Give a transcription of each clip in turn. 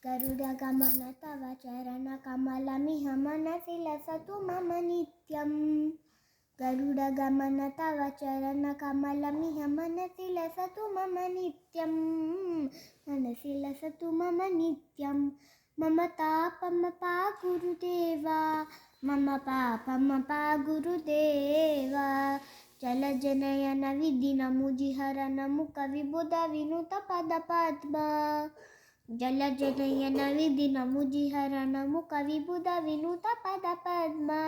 गरुडगमन तव चरणकमलमिह मनसि लसतु मम नित्यम्। गरुडगमन तव चरणकमलमिह मनसि लसतु मम नित्यम्। मनसि लसतु मम नित्यम्। मम तापमपा गुरुदेवा, मम पापमपा गुरुदेवा। जलजनयन विधिनमुजिहरन मुखविबुध विनुत पदपद्मा। जलजनयन विधिनमुजिहरन मुखविबुध विनुत पदपद्मा।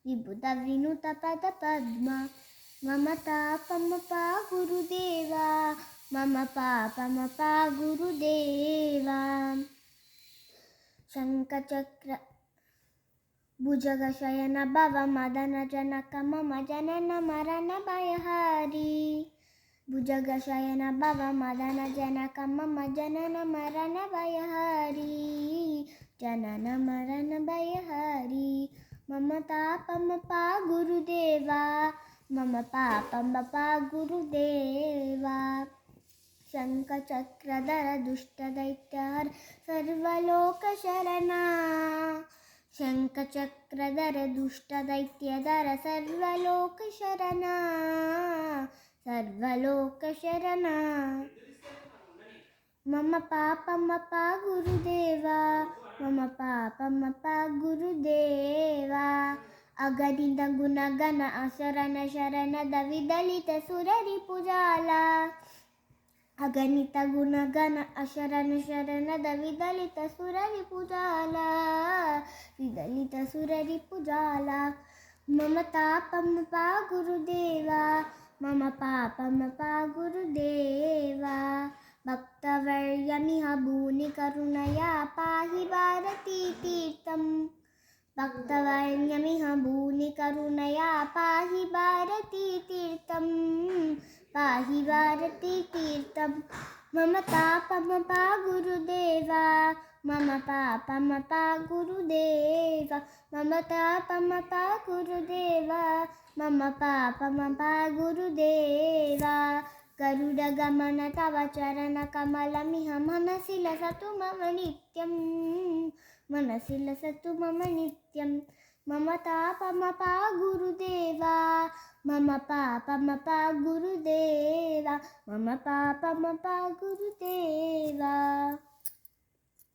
विबुध विनुत पदपद्मा। मम तापमपा गुरुदेवा, मम पापमपा गुरुदेवा। शङ्खचक्र भुजगशयन भव मदन जनक मम जनन मरण भयहारी। भुजगशयन भव मदन जनक मम जनन मरण भयहारी। जनन मरण भयहारी। मम तापमपा गुरुदेवा, मम पापमपा गुरुदेवा। शङ्खचक्रधर दुष्टदैत्यहर सर्वलोकशरणा। शङ्खचक्रधर दुष्टदैत्यधर सर्वलोकशरणा। सर्वलोकशरणा। मम पापमपा गुरुदेवा, मम पापमपा गुरुदेवा। अगणित गुणगण असरन शरणद विदलित सुररिपुजाला। अगणित गुणगण अशरण शरणद विदलित सुररिपुजाला। विदलित सुररिपुजाला। मम तापमपा गुरुदेवा, मम पापमपा गुरुदेवा। भक्तवर्यमिह भूनि करुणया पाहि भारतीतीर्थम्। भक्तवर्यमिह भूनि करुणया पाहि भारतीतीर्थम्। पाहि भारतीतीर्थम्। मम तापमपा गुरुदेवा, मम पापमपा गुरुदेवा। मम तापमपा गुरुदेवा, मम पापमपा गुरुदेवा। गरुडगमन तव चरणकमलमिह मनसि लसतु मम नित्यम्। मनसि लसतु मम नित्यम्। मम तापमपा गुरुदेवा, मम पापमपा गुरुदेवा। मम पापमपा गुरुदेवा।